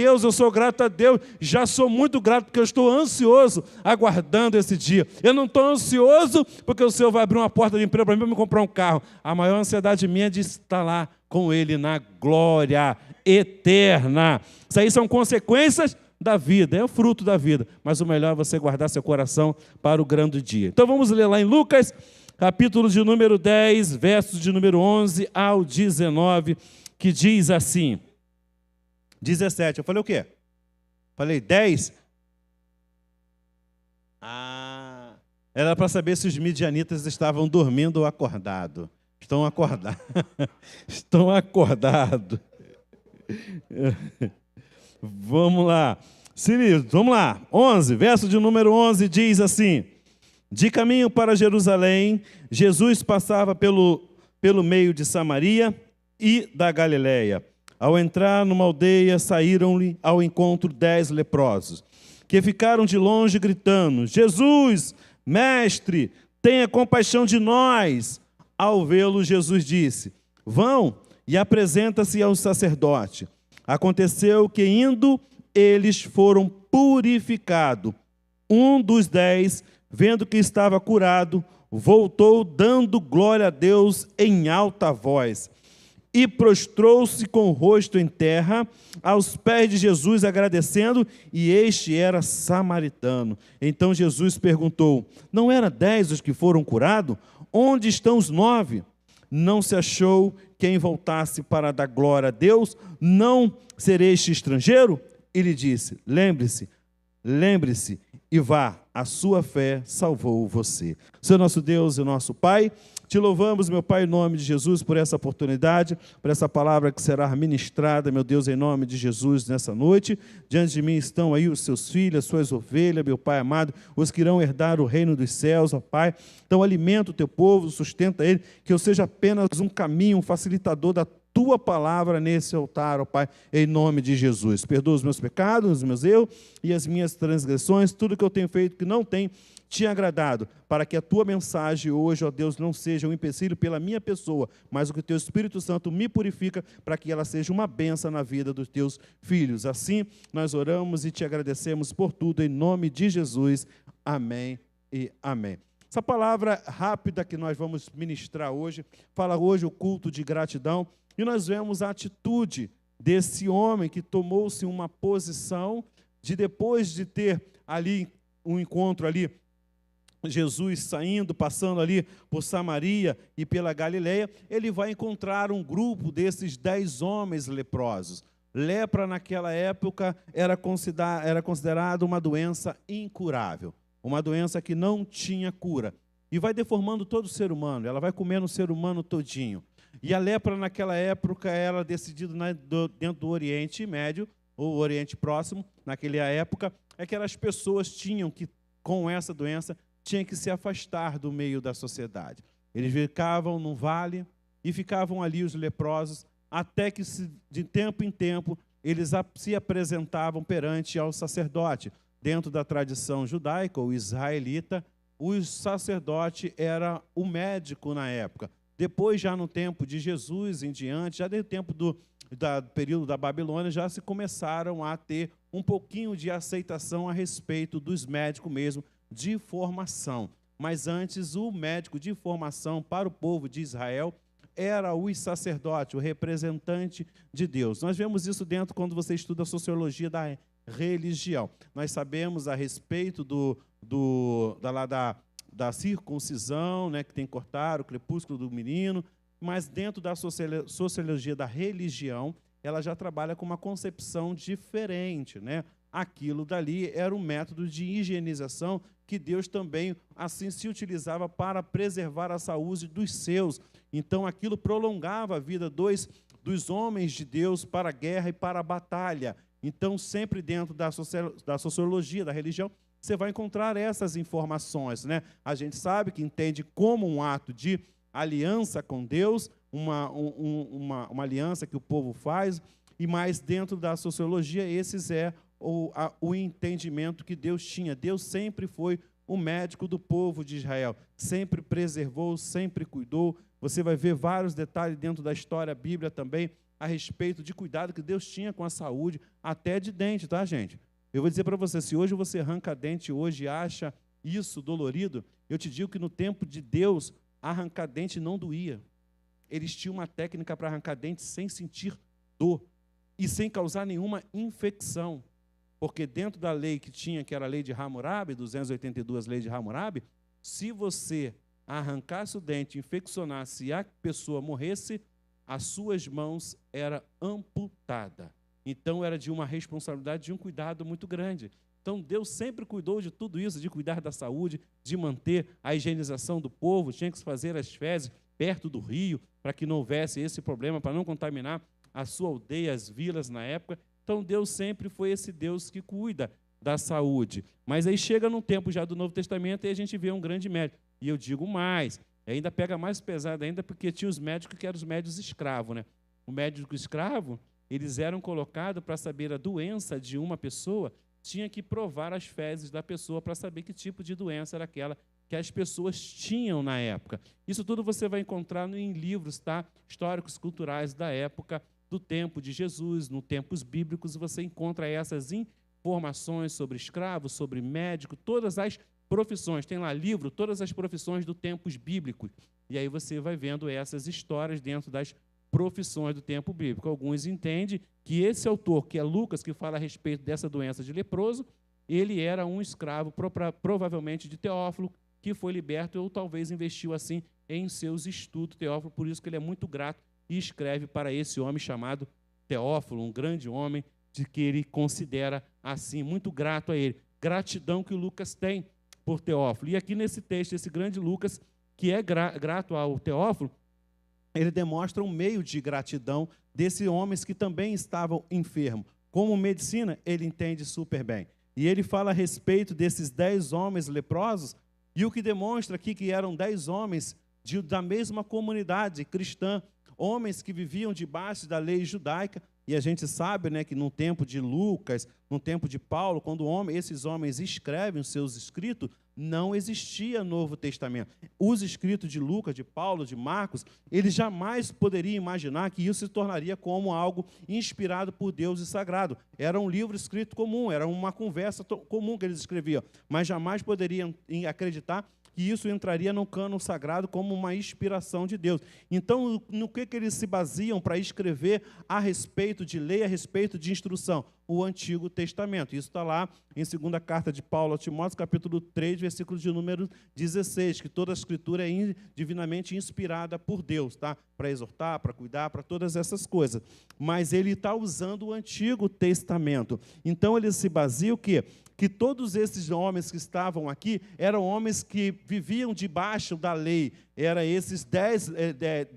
Deus, eu sou grato a Deus, já sou muito grato porque eu estou ansioso aguardando esse dia. Eu não estou ansioso porque o Senhor vai abrir uma porta de emprego para mim, para me comprar um carro. A maior ansiedade minha é de estar lá com Ele na glória eterna. Isso aí são consequências da vida, é o fruto da vida, mas o melhor é você guardar seu coração para o grande dia. Então vamos ler lá em Lucas, capítulo de número 10, versos de número 11 ao 19, que diz assim, 17, eu falei o quê? Falei 10? Era para saber se os midianitas estavam dormindo ou acordados. Estão acordados. Estão acordados. Vamos lá. Vamos lá. 11, verso de número 11 diz assim: de caminho para Jerusalém, Jesus passava pelo meio de Samaria e da Galileia. Ao entrar numa aldeia, saíram-lhe ao encontro 10 leprosos, que ficaram de longe gritando: Jesus, mestre, tenha compaixão de nós. Ao vê-lo, Jesus disse: vão e apresenta-se ao sacerdote. Aconteceu que, indo, eles foram purificados. Um dos 10, vendo que estava curado, voltou dando glória a Deus em alta voz e prostrou-se com o rosto em terra aos pés de Jesus, agradecendo, e este era samaritano. Então Jesus perguntou: não eram 10 os que foram curados? Onde estão os 9? Não se achou quem voltasse para dar glória a Deus? Não ser este estrangeiro? Ele disse: lembre-se e vá, a sua fé salvou você. Senhor nosso Deus e nosso Pai, te louvamos, meu Pai, em nome de Jesus, por essa oportunidade, por essa palavra que será ministrada, meu Deus, em nome de Jesus, nessa noite. Diante de mim estão aí os seus filhos, as suas ovelhas, meu Pai amado, os que irão herdar o reino dos céus, ó Pai. Então alimenta o teu povo, sustenta ele, que eu seja apenas um caminho, um facilitador da tua palavra nesse altar, ó Pai, em nome de Jesus. Perdoa os meus pecados, os meus erros e as minhas transgressões, tudo que eu tenho feito que não tem te agradado, para que a tua mensagem hoje, ó Deus, não seja um empecilho pela minha pessoa, mas o que o teu Espírito Santo me purifica, para que ela seja uma bênção na vida dos teus filhos. Assim, nós oramos e te agradecemos por tudo, em nome de Jesus. Amém e amém. Essa palavra rápida que nós vamos ministrar hoje, fala hoje o culto de gratidão, e nós vemos a atitude desse homem que tomou-se uma posição de, depois de ter ali um encontro ali, Jesus saindo, passando ali por Samaria e pela Galileia, ele vai encontrar um grupo desses 10 homens leprosos. Lepra naquela época era considerada uma doença incurável, uma doença que não tinha cura. E vai deformando todo o ser humano, ela vai comendo o ser humano todinho. E a lepra naquela época era decidida dentro do Oriente Médio, ou Oriente Próximo, naquela época, é que as pessoas tinham que, com essa doença, tinham que se afastar do meio da sociedade. Eles ficavam no vale e ficavam ali os leprosos, até que de tempo em tempo eles se apresentavam perante ao sacerdote. Dentro da tradição judaica ou israelita, o sacerdote era o médico na época. Depois, já no tempo de Jesus em diante, já no tempo do período da Babilônia, já se começaram a ter um pouquinho de aceitação a respeito dos médicos mesmo, de formação. Mas antes, o médico de formação para o povo de Israel era o sacerdote, o representante de Deus. Nós vemos isso dentro quando você estuda a sociologia da religião. Nós sabemos a respeito da circuncisão, né, que tem que cortar o crepúsculo do menino, mas dentro da sociologia da religião, ela já trabalha com uma concepção diferente, né? Aquilo dali era um método de higienização que Deus também assim se utilizava para preservar a saúde dos seus. Então aquilo prolongava a vida dos homens de Deus para a guerra e para a batalha. Então sempre dentro da sociologia da religião, você vai encontrar essas informações, né? A gente sabe que entende como um ato de aliança com Deus, uma aliança que o povo faz, e mais dentro da sociologia, esses é o entendimento que Deus tinha. Deus sempre foi o médico do povo de Israel, sempre preservou, sempre cuidou. Você vai ver vários detalhes dentro da história bíblica também, a respeito de cuidado que Deus tinha com a saúde, até de dente, tá, gente? Eu vou dizer para você, se hoje você arranca dente hoje e acha isso dolorido, eu te digo que no tempo de Deus, arrancar dente não doía. Eles tinham uma técnica para arrancar dente sem sentir dor e sem causar nenhuma infecção. Porque dentro da lei que tinha, que era a lei de Hammurabi, 282 lei de Hammurabi, se você arrancasse o dente, infeccionasse e a pessoa morresse, as suas mãos eram amputadas. Então era de uma responsabilidade, de um cuidado muito grande. Então Deus sempre cuidou de tudo isso, de cuidar da saúde, de manter a higienização do povo, tinha que se fazer as fezes perto do rio, para que não houvesse esse problema, para não contaminar a sua aldeia, as vilas na época. Então Deus sempre foi esse Deus que cuida da saúde. Mas aí chega num tempo já do Novo Testamento e a gente vê um grande médico. E eu digo mais, ainda pega mais pesado ainda, porque tinha os médicos que eram os médicos escravos, né? O médico escravo, eles eram colocados para saber a doença de uma pessoa, tinha que provar as fezes da pessoa para saber que tipo de doença era aquela que as pessoas tinham na época. Isso tudo você vai encontrar em livros, tá? Históricos, culturais da época, do tempo de Jesus, nos tempos bíblicos, você encontra essas informações sobre escravos, sobre médico, todas as profissões. Tem lá livro, todas as profissões do tempos bíblicos. E aí você vai vendo essas histórias dentro das profissões do tempo bíblico. Alguns entendem que esse autor, que é Lucas, que fala a respeito dessa doença de leproso, ele era um escravo, provavelmente de Teófilo, que foi liberto ou talvez investiu assim em seus estudos, Teófilo, por isso que ele é muito grato e escreve para esse homem chamado Teófilo, um grande homem, de que ele considera assim, muito grato a ele. Gratidão que o Lucas tem por Teófilo. E aqui nesse texto, esse grande Lucas, que é grato ao Teófilo, ele demonstra um meio de gratidão desses homens que também estavam enfermos. Como medicina, ele entende super bem. E ele fala a respeito desses 10 homens leprosos, e o que demonstra aqui que eram 10 homens da mesma comunidade cristã, homens que viviam debaixo da lei judaica, e a gente sabe, né, que no tempo de Lucas, no tempo de Paulo, quando esses homens escrevem os seus escritos, não existia Novo Testamento. Os escritos de Lucas, de Paulo, de Marcos, eles jamais poderiam imaginar que isso se tornaria como algo inspirado por Deus e sagrado. Era um livro escrito comum, era uma conversa comum que eles escreviam, mas jamais poderiam acreditar que isso entraria no cânon sagrado como uma inspiração de Deus. Então, no que eles se baseiam para escrever a respeito de lei, a respeito de instrução? O Antigo Testamento. Isso está lá em 2ª carta de Paulo a Timóteo, capítulo 3, versículo de número 16, que toda a Escritura é divinamente inspirada por Deus, tá? Para exortar, para cuidar, para todas essas coisas. Mas ele está usando o Antigo Testamento. Então, ele se baseia o quê? Que todos esses homens que estavam aqui eram homens que viviam debaixo da lei. Era esses 10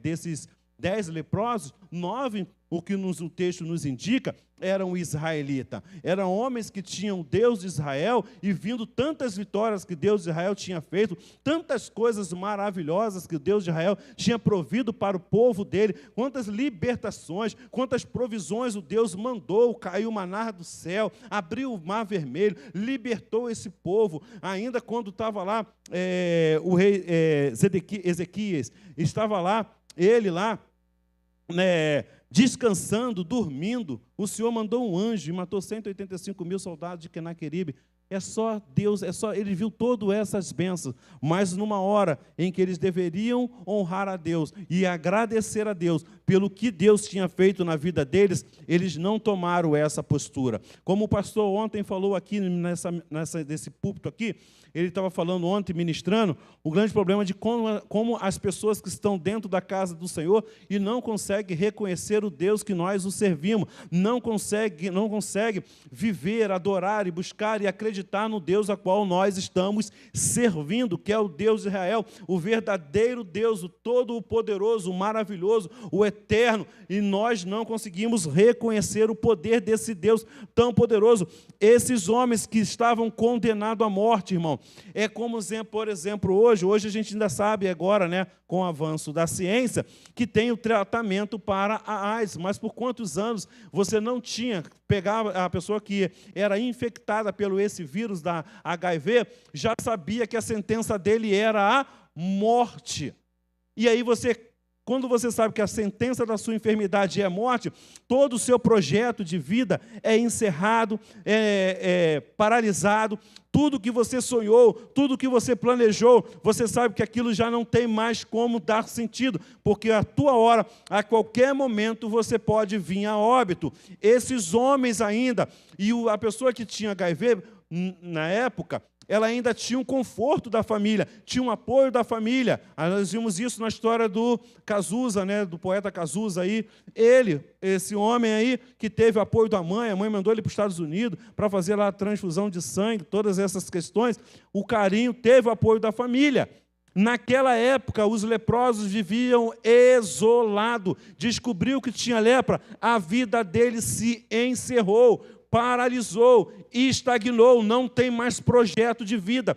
desses 10 leprosos, 9, o que o texto nos indica, eram israelitas. Eram homens que tinham Deus de Israel e vindo tantas vitórias que Deus de Israel tinha feito, tantas coisas maravilhosas que Deus de Israel tinha provido para o povo dele, quantas libertações, quantas provisões o Deus mandou, caiu maná do céu, abriu o mar vermelho, libertou esse povo, ainda quando estava lá o rei Ezequias, estava lá, ele lá, descansando, dormindo, o Senhor mandou um anjo e matou 185.000 soldados de Quenaqueribe. É só Deus, ele viu todas essas bênçãos, mas numa hora em que eles deveriam honrar a Deus e agradecer a Deus pelo que Deus tinha feito na vida deles, eles não tomaram essa postura. Como o pastor ontem falou aqui nesse púlpito aqui, ele estava falando ontem, ministrando, o grande problema de como as pessoas que estão dentro da casa do Senhor e não conseguem reconhecer o Deus que nós o servimos, não consegue viver, adorar e buscar e acreditar no Deus a qual nós estamos servindo, que é o Deus de Israel, o verdadeiro Deus, o todo-poderoso, o maravilhoso, o eterno, e nós não conseguimos reconhecer o poder desse Deus tão poderoso. Esses homens que estavam condenados à morte, irmão, é como, por exemplo, hoje a gente ainda sabe agora, né, com o avanço da ciência, que tem o tratamento para a AIDS, mas por quantos anos você não tinha, pegava a pessoa que era infectada pelo esse vírus da HIV, já sabia que a sentença dele era a morte. E aí você quando você sabe que a sentença da sua enfermidade é a morte, todo o seu projeto de vida é encerrado, paralisado. Tudo que você sonhou, tudo que você planejou, você sabe que aquilo já não tem mais como dar sentido, porque a tua hora, a qualquer momento, você pode vir a óbito. Esses homens ainda, e a pessoa que tinha HIV, na época, ela ainda tinha um conforto da família, tinha um apoio da família. Nós vimos isso na história do Cazuza, né, do poeta Cazuza aí. Esse homem aí, que teve apoio da mãe, a mãe mandou ele para os Estados Unidos para fazer lá a transfusão de sangue, todas essas questões. O carinho teve o apoio da família. Naquela época, os leprosos viviam isolados. Descobriu que tinha lepra, a vida dele se encerrou, paralisou, estagnou, não tem mais projeto de vida.